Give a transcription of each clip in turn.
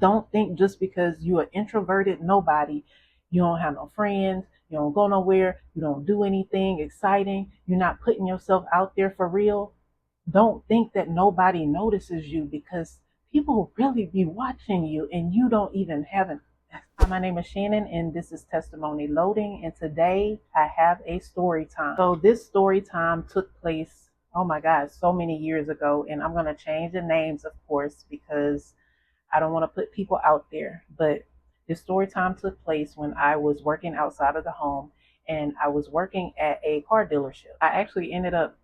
Don't think just because you're an introverted nobody, you don't have no friends, you don't go nowhere, you don't do anything exciting, you're not putting yourself out there for real. Don't think that nobody notices you, because people really be watching you and you don't even have an. Hi, my name is Shannon and this is Testimony Loading, and today I have a story time. So this story time took place, oh my God, so many years ago, and I'm going to change the names, of course, because I don't want to put people out there. But this story time took place when I was working outside of the home, and I was working at a car dealership. I actually ended up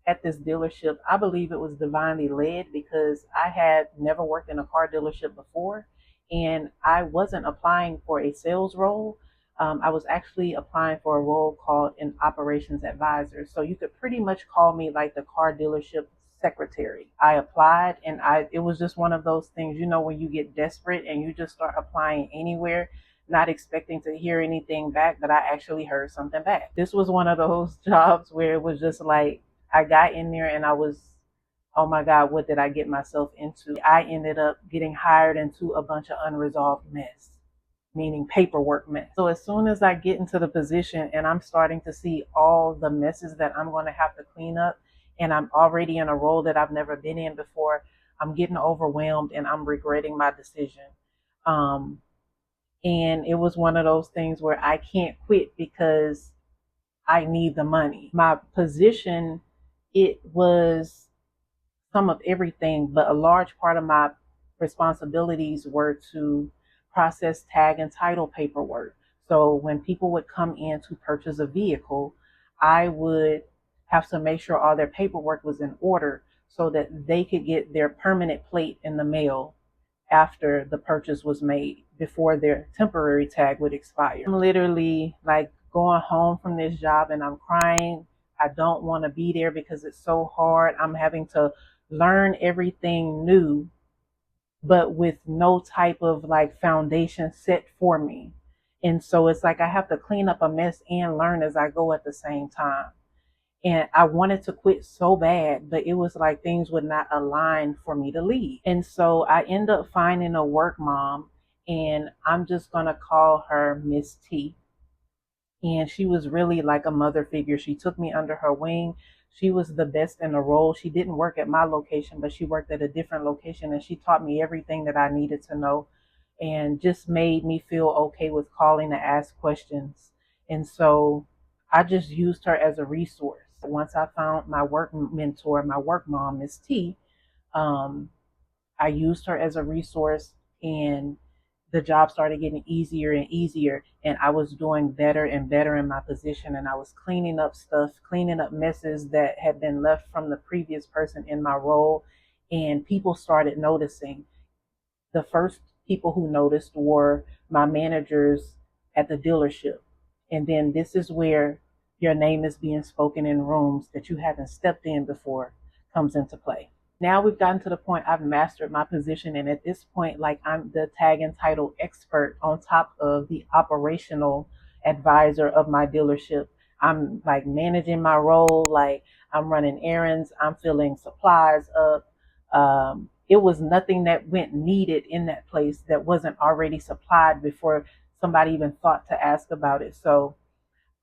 at this dealership. I believe it was divinely led, because I had never worked in a car dealership before, and I wasn't applying for a sales role. I was actually applying for a role called an operations advisor. So you could pretty much call me like the car dealership secretary. I applied, and it was just one of those things, when you get desperate and you just start applying anywhere, not expecting to hear anything back, but I actually heard something back. This was one of those jobs where it was just like I got in there and I was, oh my God, what did I get myself into? I ended up getting hired into a bunch of unresolved mess, meaning paperwork mess. So as soon as I get into the position and I'm starting to see all the messes that I'm going to have to clean up, and I'm already in a role that I've never been in before, I'm getting overwhelmed and I'm regretting my decision. Um, and it was one of those things where I can't quit because I need the money. My position, it was some of everything, but a large part of my responsibilities were to process tag and title paperwork. So when people would come in to purchase a vehicle, I would have to make sure all their paperwork was in order so that they could get their permanent plate in the mail after the purchase was made, before their temporary tag would expire. I'm literally like going home from this job and I'm crying. I don't want to be there because it's so hard. I'm having to learn everything new, but with no type of like foundation set for me. And so it's like I have to clean up a mess and learn as I go at the same time. And I wanted to quit so bad, but it was like things would not align for me to leave. And so I end up finding a work mom, and I'm just going to call her Miss T. And she was really like a mother figure. She took me under her wing. She was the best in the role. She didn't work at my location, but she worked at a different location, and she taught me everything that I needed to know, and just made me feel okay with calling to ask questions. And so I just used her as a resource. Once I found my work mentor, my work mom, Miss T, um, I used her as a resource, and the job started getting easier and easier, and I was doing better and better in my position, and I was cleaning up stuff, cleaning up messes that had been left from the previous person in my role, and people started noticing. The first people who noticed were my managers at the dealership. And then this is where your name is being spoken in rooms that you haven't stepped in before comes into play. Now we've gotten to the point I've mastered my position, and at this point, like, I'm the tag and title expert on top of the operational advisor of my dealership. I'm like managing my role, like I'm running errands, I'm filling supplies up. It was nothing that went needed in that place that wasn't already supplied before somebody even thought to ask about it. So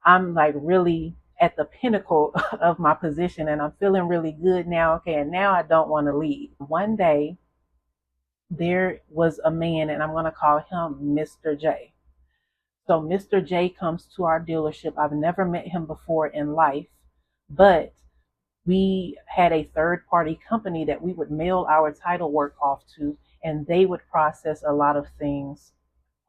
I'm like really at the pinnacle of my position, and I'm feeling really good now. Okay, and now I don't want to leave. One day there was a man, and I'm going to call him Mr. J. So Mr. J comes to our dealership. I've never met him before in life, but we had a third party company that we would mail our title work off to, and they would process a lot of things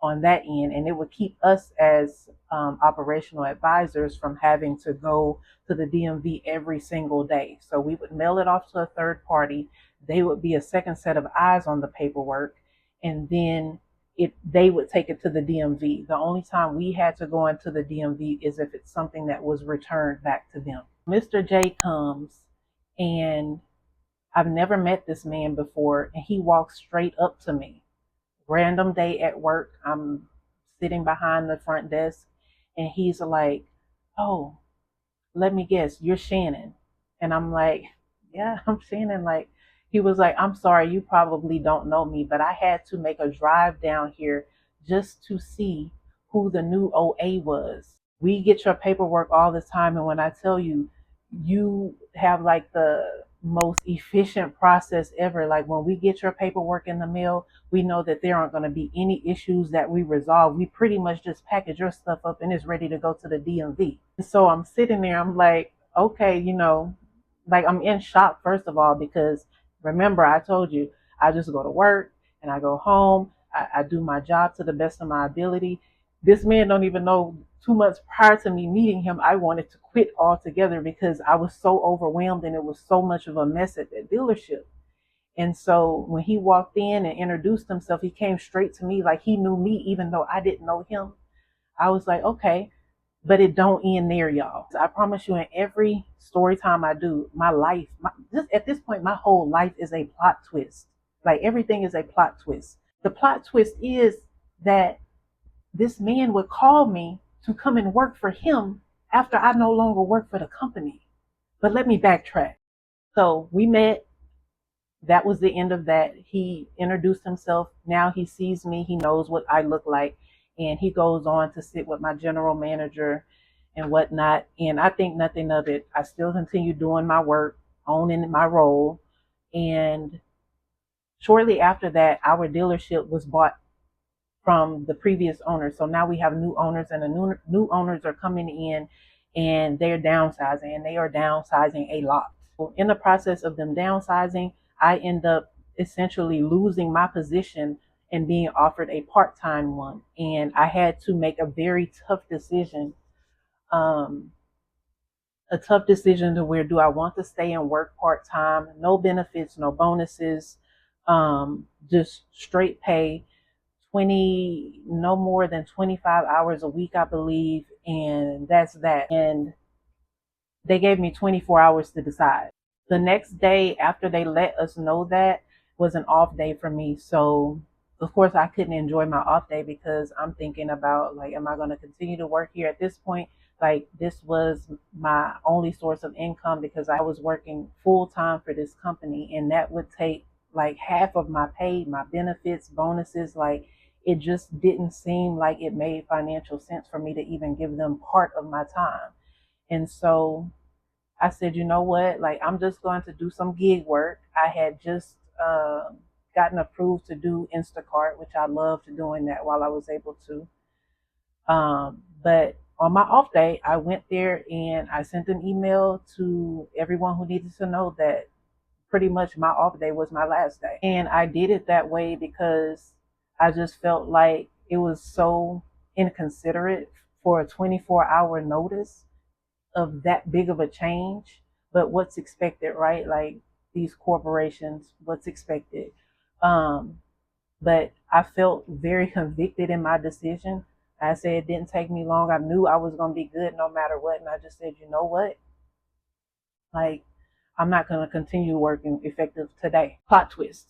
on that end, and it would keep us as operational advisors from having to go to the DMV every single day. So we would mail it off to a third party. They would be a second set of eyes on the paperwork, and then they would take it to the DMV. The only time we had to go into the DMV is if it's something that was returned back to them. Mr. J comes, and I've never met this man before, and he walks straight up to me. Random day at work, I'm sitting behind the front desk, and he's like, "Oh, let me guess, you're Shannon." And I'm like, "Yeah, I'm Shannon." Like, He was like, I'm sorry, you probably don't know me, but I had to make a drive down here just to see who the new OA was. We get your paperwork all the time, and when I tell you, you have like the most efficient process ever. Like when we get your paperwork in the mail, we know that there aren't going to be any issues that we resolve. We pretty much just package your stuff up and it's ready to go to the DMV. So I'm sitting there, I'm like, okay, like I'm in shock, first of all, because remember, I told you, I just go to work and I go home. I do my job to the best of my ability. This man don't even know 2 months prior to me meeting him, I wanted to quit altogether because I was so overwhelmed and it was so much of a mess at that dealership. And so when he walked in and introduced himself, he came straight to me like he knew me, even though I didn't know him. I was like, okay, but it don't end there, y'all. I promise you, in every story time I do, my life, just at this point, my whole life is a plot twist. Like everything is a plot twist. The plot twist is that this man would call me to come and work for him after I no longer work for the company. But let me backtrack. So we met. That was the end of that. He introduced himself. Now he sees me. He knows what I look like. And he goes on to sit with my general manager and whatnot. And I think nothing of it. I still continue doing my work, owning my role. And shortly after that, our dealership was bought from the previous owner. So now we have new owners, and the new owners are coming in and they're downsizing, and they are downsizing a lot. So in the process of them downsizing, I end up essentially losing my position and being offered a part-time one. And I had to make a very tough decision. Um, a tough decision to where do I want to stay and work part-time, no benefits, no bonuses, just straight pay, 20, no more than 25 hours a week, I believe. And that's that. And they gave me 24 hours to decide. The next day after they let us know that was an off day for me. So of course I couldn't enjoy my off day because I'm thinking about like, am I going to continue to work here at this point? Like this was my only source of income because I was working full time for this company, and that would take like half of my pay, my benefits, bonuses. Like it just didn't seem like it made financial sense for me to even give them part of my time. And so I said, you know what? Like, I'm just going to do some gig work. I had just gotten approved to do Instacart, which I loved doing that while I was able to. But on my off day, I went there and I sent an email to everyone who needed to know that pretty much my off day was my last day. And I did it that way because I just felt like it was so inconsiderate for a 24-hour notice of that big of a change. But what's expected, right? Like these corporations, what's expected. Um, but I felt very convicted in my decision. I said it didn't take me long. I knew I was going to be good no matter what. And I just said, you know what? Like, I'm not going to continue working effective today. Plot twist.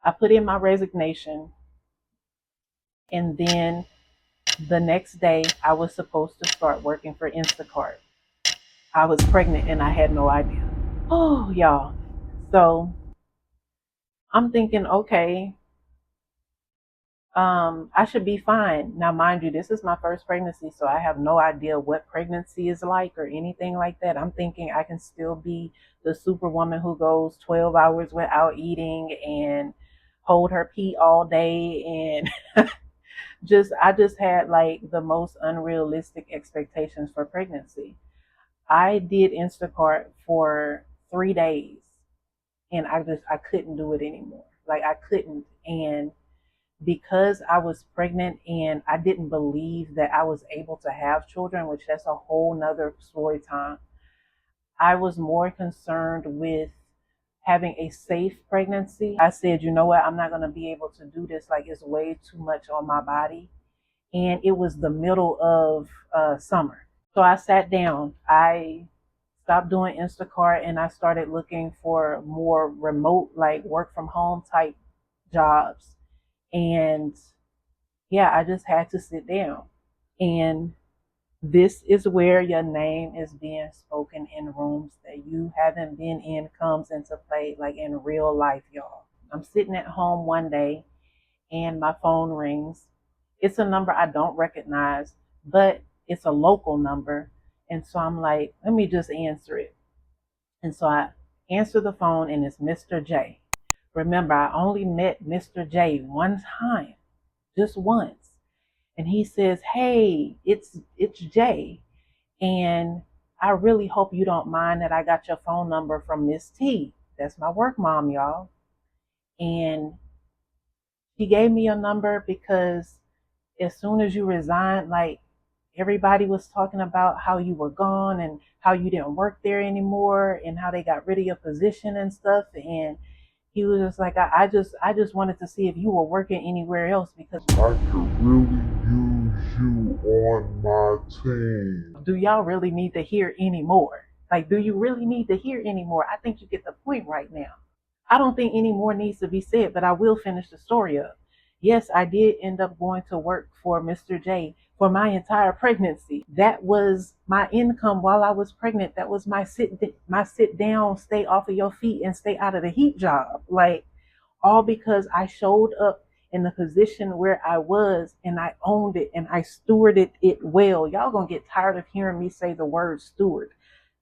I put in my resignation, and then the next day I was supposed to start working for Instacart. I was pregnant and I had no idea. Oh, y'all. So I'm thinking, okay, I should be fine. Now, mind you, this is my first pregnancy, so I have no idea what pregnancy is like or anything like that. I'm thinking I can still be the superwoman who goes 12 hours without eating and hold her pee all day, and I just had like the most unrealistic expectations for pregnancy. I did Instacart for 3 days and I couldn't do it anymore. Like I couldn't. And because I was pregnant and I didn't believe that I was able to have children, which that's a whole nother story time, I was more concerned with having a safe pregnancy. I said, you know what, I'm not going to be able to do this. Like it's way too much on my body. And it was the middle of summer. So I sat down. I stopped doing Instacart and I started looking for more remote, like work from home type jobs. And yeah, I just had to sit down. And This is where your name is being spoken in rooms that you haven't been in comes into play, like in real life, y'all. I'm sitting at home one day and my phone rings. It's a number I don't recognize, but it's a local number. And so I'm like, let me just answer it. And so I answer the phone and it's Mr. J. Remember, I only met Mr. J one time, just once. And he says, "Hey, it's Jay. And I really hope you don't mind that I got your phone number from Miss T. That's my work mom, y'all. And she gave me a number because as soon as you resigned, like everybody was talking about how you were gone and how you didn't work there anymore and how they got rid of your position and stuff. And he was just like, I just wanted to see if you were working anywhere else because I could really use you on my team. do y'all really need to hear any more? Like, do you really need to hear any more? I think you get the point right now. I don't think any more needs to be said, but I will finish the story up. Yes, I did end up going to work for Mr. J for my entire pregnancy. That was my income while I was pregnant. That was my sit down, stay off of your feet and stay out of the heat job. Like all because I showed up in the position where I was and I owned it and I stewarded it well. Y'all gonna get tired of hearing me say the word steward.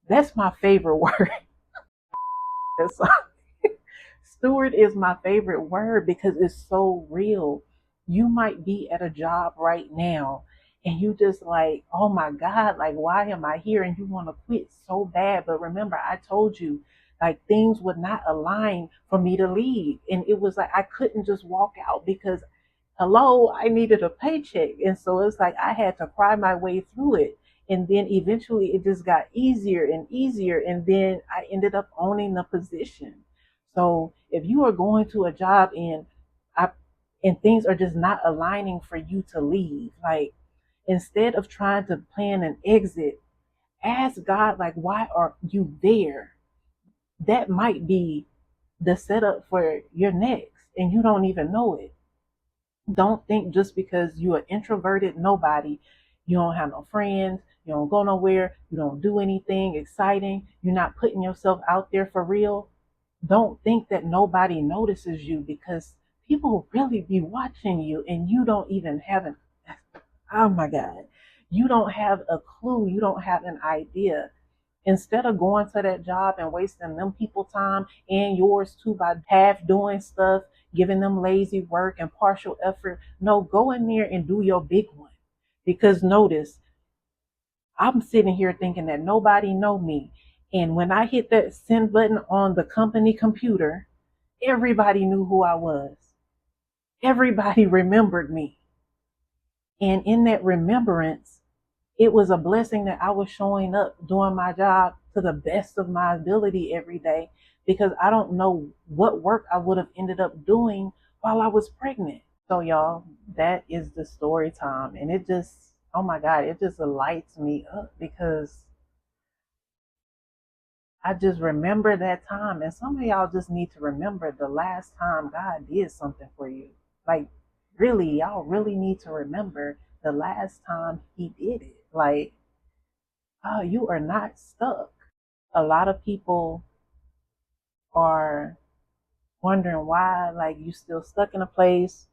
That's my favorite word. Steward is my favorite word because it's so real. You might be at a job right now and you just like, oh my God, like, why am I here? And you want to quit so bad. But remember, I told you, like, things would not align for me to leave. And it was like, I couldn't just walk out because, hello, I needed a paycheck. And so it's like, I had to cry my way through it. And then eventually it just got easier and easier. And then I ended up owning the position. So if you are going to a job I, and things are just not aligning for you to leave, like instead of trying to plan an exit, ask God, like, why are you there? That might be the setup for your next, and you don't even know it. Don't think just because you're an introverted nobody, you don't have no friends, you don't go nowhere, you don't do anything exciting, you're not putting yourself out there for real. Don't think that nobody notices you because people really be watching you and you don't even have an, oh my God, you don't have a clue, you don't have an idea. Instead of going to that job and wasting them people time and yours too by half doing stuff, giving them lazy work and partial effort, no, go in there and do your big one. Because notice, I'm sitting here thinking that nobody know me. And when I hit that send button on the company computer, everybody knew who I was. Everybody remembered me. And in that remembrance, it was a blessing that I was showing up doing my job to the best of my ability every day because I don't know what work I would have ended up doing while I was pregnant. So, y'all, that is the story time. And it just, oh my God, it just lights me up because I just remember that time. And some of y'all just need to remember the last time God did something for you. Like, really, y'all really need to remember the last time He did it. Like, oh, you are not stuck. A lot of people are wondering why, like, you still stuck in a place,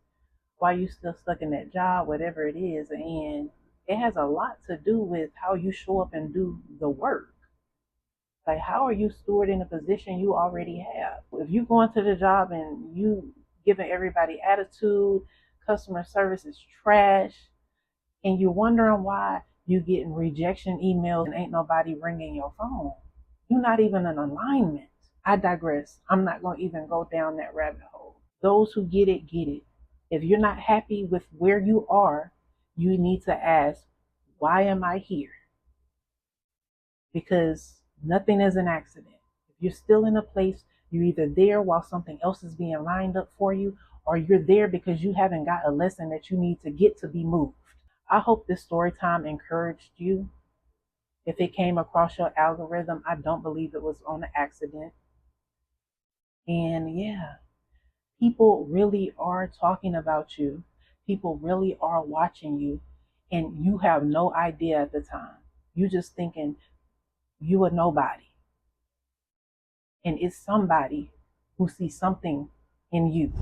why you still stuck in that job, whatever it is. And it has a lot to do with how you show up and do the work. Like, how are you stored in a position you already have? If you go into the job and you giving everybody attitude, customer service is trash, and you're wondering why you getting rejection emails and ain't nobody ringing your phone, you're not even in alignment. I digress. I'm not going to even go down that rabbit hole. Those who get it, get it. If you're not happy with where you are, you need to ask, why am I here? Because nothing is an accident. If you're still in a place, you're either there while something else is being lined up for you, or you're there because you haven't got a lesson that you need to get to be moved. I hope this story time encouraged you. If it came across your algorithm, I don't believe it was on an accident. And yeah, people really are talking about you. People really are watching you. and you have no idea at the time. You just thinking you a nobody, and it's somebody who sees something in you.